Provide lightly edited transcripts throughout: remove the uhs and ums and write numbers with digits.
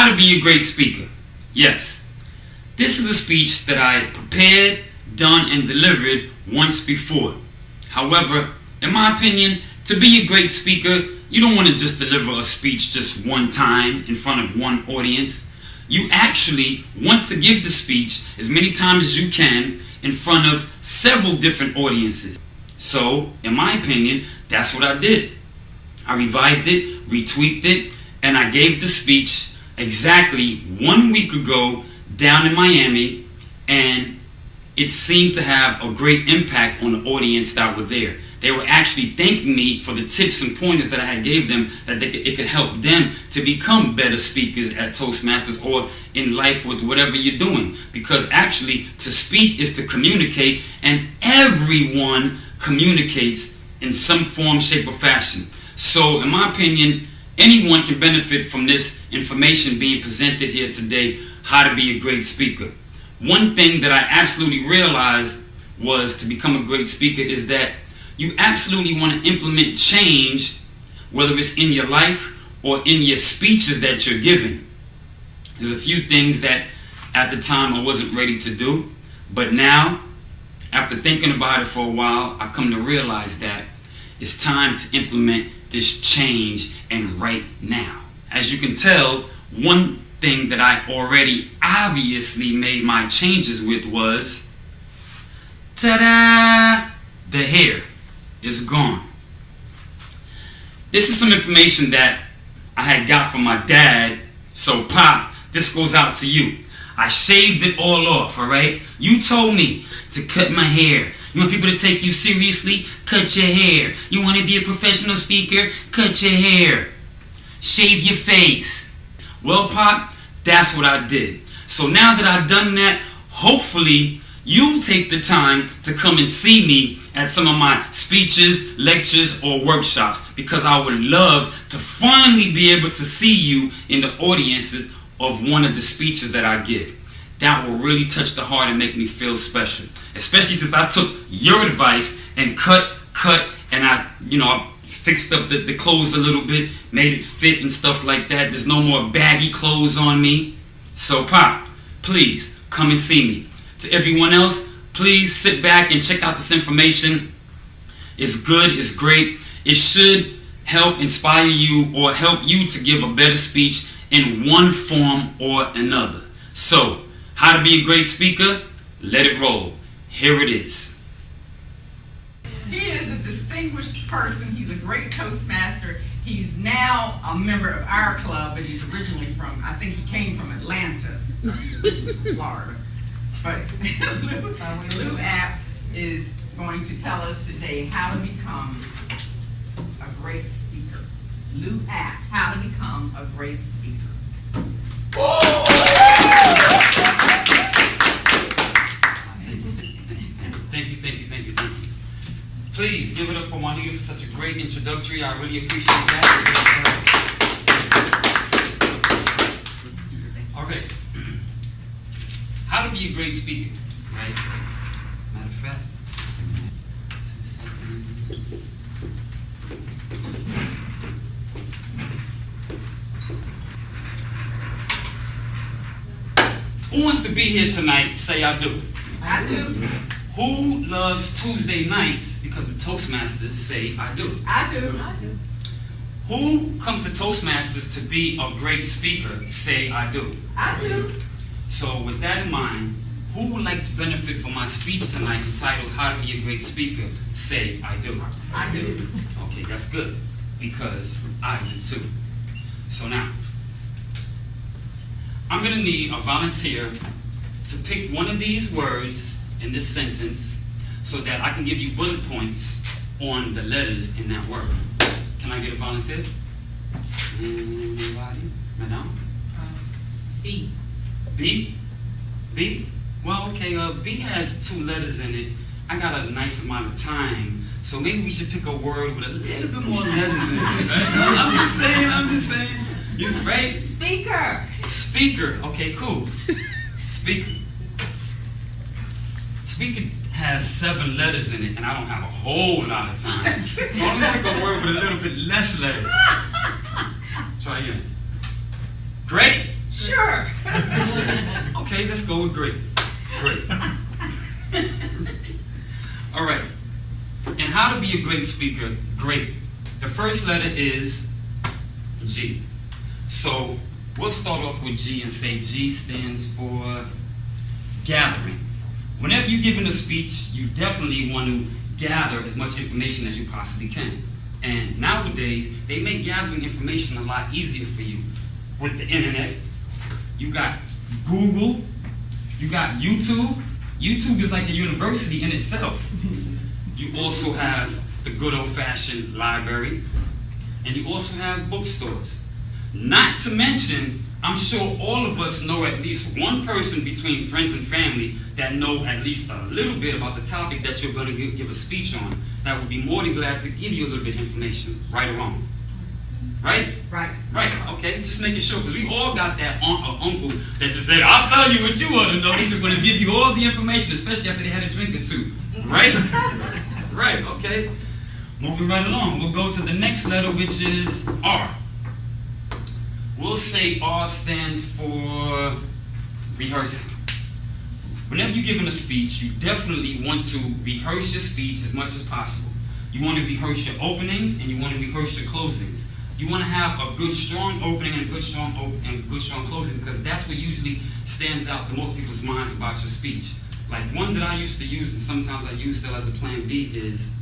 How to be a great speaker. Yes, this is a speech that I prepared, done, and delivered once before. However, in my opinion, to be a great speaker, you don't want to just deliver a speech just one time in front of one audience. You actually want to give the speech as many times as you can in front of several different audiences. So, in my opinion, that's what I did. I revised it, retweaked it, and I gave the speech exactly 1 week ago down in Miami, and it seemed to have a great impact on the audience that were there. They were actually thanking me for the tips and pointers that I had gave them, that it could help them to become better speakers at Toastmasters or in life with whatever you're doing. Because actually, to speak is to communicate, and everyone communicates in some form, shape, or fashion. So, in my opinion, anyone can benefit from this information being presented here today, how to be a great speaker. One thing that I absolutely realized was to become a great speaker is that you absolutely want to implement change, whether it's in your life or in your speeches that you're giving. There's a few things that at the time I wasn't ready to do, but now, after thinking about it for a while, I come to realize that it's time to implement this change, and right now. As you can tell, one thing that I already obviously made my changes with was, ta-da! The hair is gone. This is some information that I had got from my dad, so Pop, this goes out to you. I shaved it all off, alright? You told me to cut my hair. You want people to take you seriously? Cut your hair. You want to be a professional speaker? Cut your hair. Shave your face. Well, Pop, that's what I did. So now that I've done that, hopefully you'll take the time to come and see me at some of my speeches, lectures, or workshops, because I would love to finally be able to see you in the audiences of one of the speeches that I give. That will really touch the heart and make me feel special. Especially since I took your advice and cut, and I fixed up the clothes a little bit, made it fit and stuff like that. There's no more baggy clothes on me. So Pop, please come and see me. To everyone else, please sit back and check out this information. It's good, it's great. It should help inspire you or help you to give a better speech in one form or another. So, how to be a great speaker? Let it roll. Here it is. He is a distinguished person. He's a great Toastmaster. He's now a member of our club, but he's originally from, I think he came from Atlanta, originally Florida. But Lou App is going to tell us today how to become a great speaker. Lou App, how to become a great speaker. Thank you. Please give it up for Juanita for such a great introductory. I really appreciate that. Okay. How to be a great speaker, right? Matter of fact, who wants to be here tonight? Say I do. I do. Who loves Tuesday nights because the Toastmasters say I do? I do. I do. Who comes to Toastmasters to be a great speaker? Say I do. I do. So with that in mind, who would like to benefit from my speech tonight entitled How to Be a Great Speaker? Say I do. I do. Okay, that's good, because I do too. So now, I'm going to need a volunteer to pick one of these words in this sentence so that I can give you bullet points on the letters in that word. Can I get a volunteer? Anybody? Madam? B. B? B? Well, okay, B has 2 letters in it. I got a nice amount of time, so maybe we should pick a word with a little bit more letters in it, right? I'm just saying. You right? Speaker. Speaker. Okay, cool. Speaker. Speaker has 7 letters in it, and I don't have a whole lot of time. So I'm going to pick a word with a little bit less letters. Try again. Great. Sure. Okay, let's go with great. Great. All right. And how to be a great speaker? Great. The first letter is G. So we'll start off with G and say G stands for gathering. Whenever you're giving a speech, you definitely want to gather as much information as you possibly can. And nowadays, they make gathering information a lot easier for you with the internet. You got Google, you got YouTube. YouTube is like a university in itself. You also have the good old-fashioned library, and you also have bookstores. Not to mention, I'm sure all of us know at least one person between friends and family that know at least a little bit about the topic that you're going to give a speech on, that would be more than glad to give you a little bit of information, right or wrong. Right? Right. Right, okay, just making sure, because we all got that aunt or uncle that just said, I'll tell you what you want to know, they're going to give you all the information, especially after they had a drink or two. Right? Right, okay. Moving right along, we'll go to the next letter, which is R. We'll say R stands for rehearsing. Whenever you're giving a speech, you definitely want to rehearse your speech as much as possible. You want to rehearse your openings and you want to rehearse your closings. You want to have a good strong opening and a good strong closing, because that's what usually stands out to most people's minds about your speech. Like one that I used to use, and sometimes I use still as a plan B, is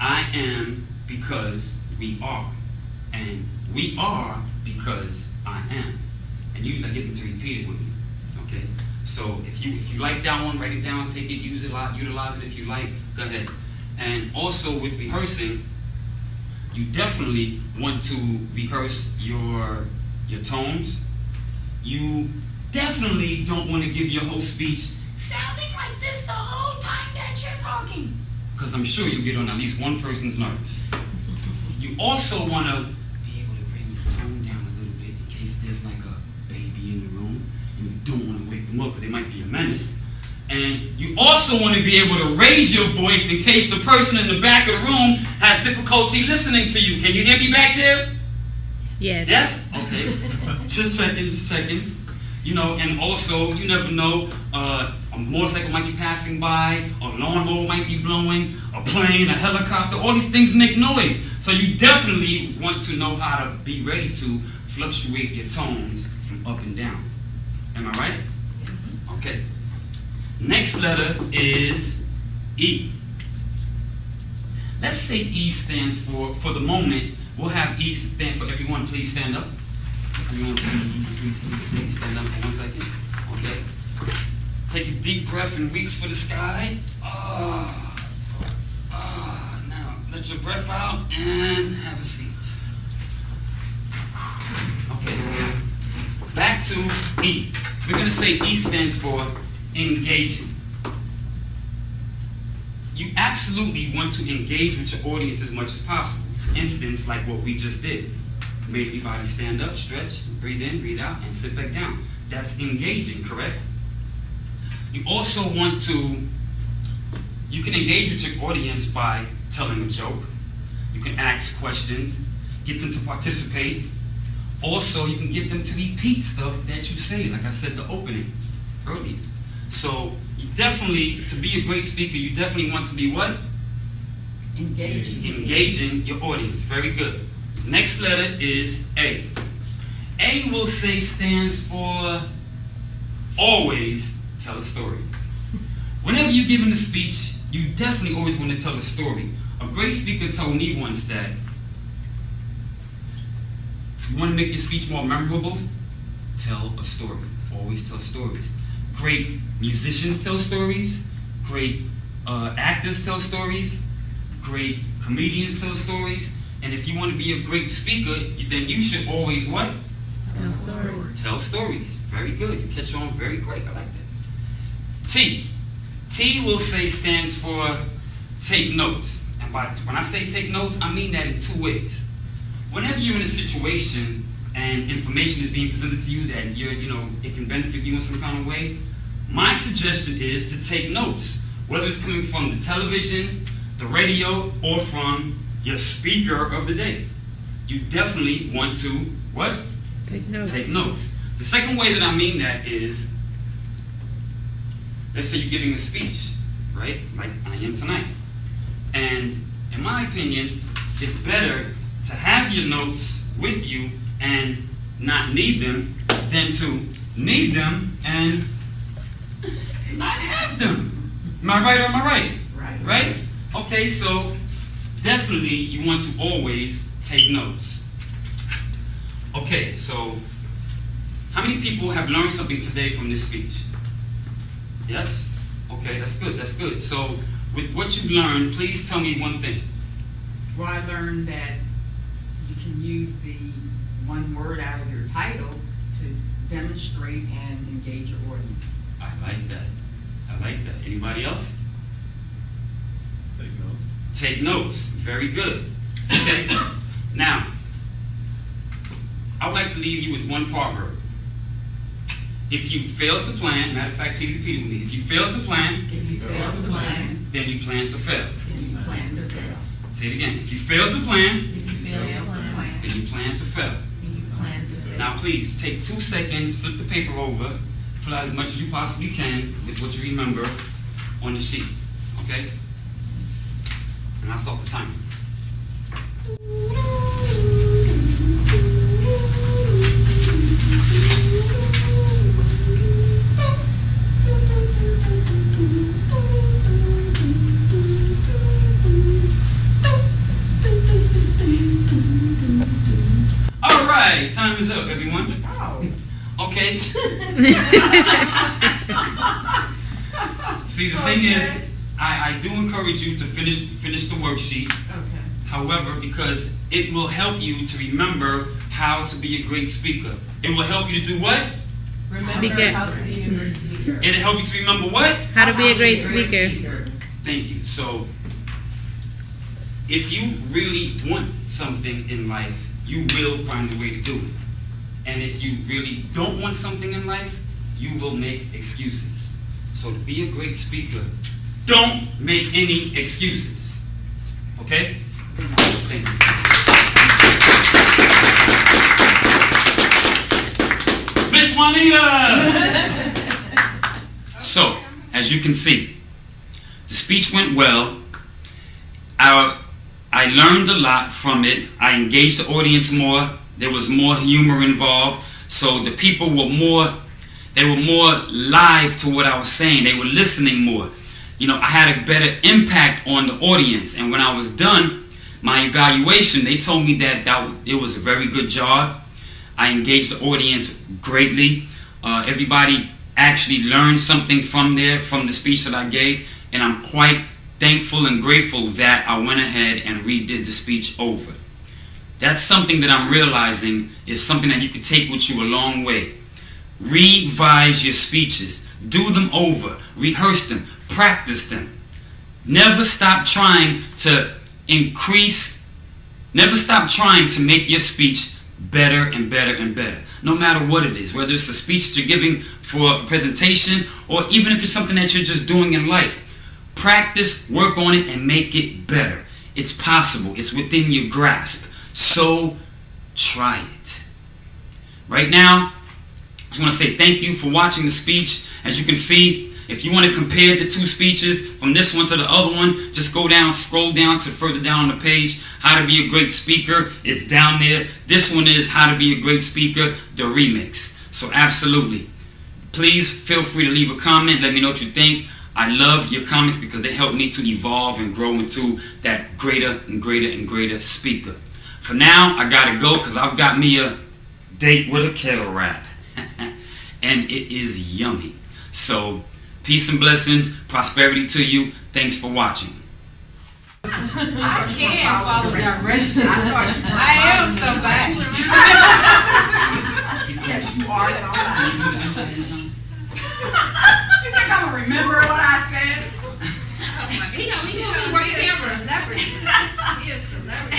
I am because we are. And we are because I am. And usually I get them to repeat it with me. Okay? So if you like that one, write it down, take it, use it a lot, utilize it if you like, go ahead. And also with rehearsing, you definitely want to rehearse your tones. You definitely don't want to give your whole speech sounding like this the whole time that you're talking, because I'm sure you'll get on at least one person's nerves. You also want to be able to bring your tone down a little bit in case there's like a baby in the room and you don't want to wake them up because they might be a menace. And you also want to be able to raise your voice in case the person in the back of the room has difficulty listening to you. Can you hear me back there? Yes. Yes? Okay. Just checking. You know, and also, you never know, a motorcycle might be passing by, a lawnmower might be blowing, a plane, a helicopter, all these things make noise. So you definitely want to know how to be ready to fluctuate your tones from up and down. Am I right? Okay. Next letter is E. Let's say E stands for the moment, we'll have E stand for everyone. Please stand up. Everyone, please stand up for 1 second. Okay. Take a deep breath and reach for the sky. Now, let your breath out and have a seat. Okay. Back to E. We're going to say E stands for engaging. You absolutely want to engage with your audience as much as possible. For instance, like what we just did. Made everybody stand up, stretch, breathe in, breathe out, and sit back down. That's engaging, correct? You also want to, you can engage with your audience by telling a joke. You can ask questions, get them to participate. Also, you can get them to repeat stuff that you say, like I said, the opening earlier. So, you definitely, to be a great speaker, you definitely want to be what? Engaging your audience. Very good. Next letter is A. A will say stands for always tell a story. Whenever you're giving a speech, you definitely always want to tell a story. A great speaker told me once that you want to make your speech more memorable, tell a story. Always tell stories. Great musicians tell stories. Great actors tell stories. Great comedians tell stories. And if you want to be a great speaker, then you should always what? Tell stories. Tell stories. Very good. You catch on very quick. I like that. T. T will say stands for take notes. And when I say take notes, I mean that in two ways. Whenever you're in a situation and information is being presented to you that it can benefit you in some kind of way, my suggestion is to take notes, whether it's coming from the television, the radio, or from your speaker of the day. You definitely want to what? Take notes. Take notes. The second way that I mean that is, let's say you're giving a speech, right? Like I am tonight. And in my opinion, it's better to have your notes with you and not need them than to need them and not have them. Am I right or am I right? Right. Right? Okay, so definitely you want to always take notes. Okay, so how many people have learned something today from this speech? Yes? Okay, that's good, that's good. So with what you've learned, please tell me one thing. Well, I learned that you can use the one word out of your title to demonstrate and engage your audience. I like that. I like that. Anybody else? Take notes. Take notes. Very good. Okay. Now, I would like to leave you with one proverb. If you fail to plan, matter of fact, please repeat it with me. If you fail to plan, If you fail to plan, then you plan to fail. then you plan to fail. Say it again. If you fail to plan, If you fail to plan, then you plan to fail. then you plan to fail. Now, please take 2 seconds, flip the paper over, fill out as much as you possibly can with what you remember on the sheet. Okay? And I'll start the timer. All right, time is up, everyone. Oh. Okay. See, the thing is, I do encourage you to finish the worksheet. Okay. However, because it will help you to remember how to be a great speaker. It will help you to do what? Remember Be good. how to be a great speaker. It'll help you to remember what? How to be a great speaker. Thank you. So, if you really want something in life, you will find a way to do it. And if you really don't want something in life, you will make excuses. So to be a great speaker, don't make any excuses. Okay? Thank you. Miss Juanita! So, as you can see, the speech went well. I learned a lot from it. I engaged the audience more. There was more humor involved. So the people were more live to what I was saying. They were listening more. You know, I had a better impact on the audience. And when I was done, my evaluation, they told me that it was a very good job. I engaged the audience greatly. Everybody actually learned something from the speech that I gave. And I'm quite thankful and grateful that I went ahead and redid the speech over. That's something that I'm realizing is something that you can take with you a long way. Revise your speeches. Do them over. Rehearse them. Practice them. Never stop trying to increase. Never stop trying to make your speech better and better and better. No matter what it is. Whether it's a speech that you're giving for a presentation or even if it's something that you're just doing in life. Practice, work on it, and make it better. It's possible. It's within your grasp. So, try it. Right now, I just want to say thank you for watching the speech. As you can see, if you want to compare the 2 speeches from this one to the other one, just go down, scroll down to further down on the page. How to be a great speaker. It's down there. This one is How to be a great speaker, the remix. So, absolutely. Please feel free to leave a comment. Let me know what you think. I love your comments because they help me to evolve and grow into that greater and greater and greater speaker. For now, I gotta go because I've got me a date with a kale wrap. And it is yummy. So, peace and blessings, prosperity to you. Thanks for watching. I can't follow directions. I am somebody. Yes, you are somebody. You think I'm gonna remember what I said? He gonna work the camera. He is celebrity.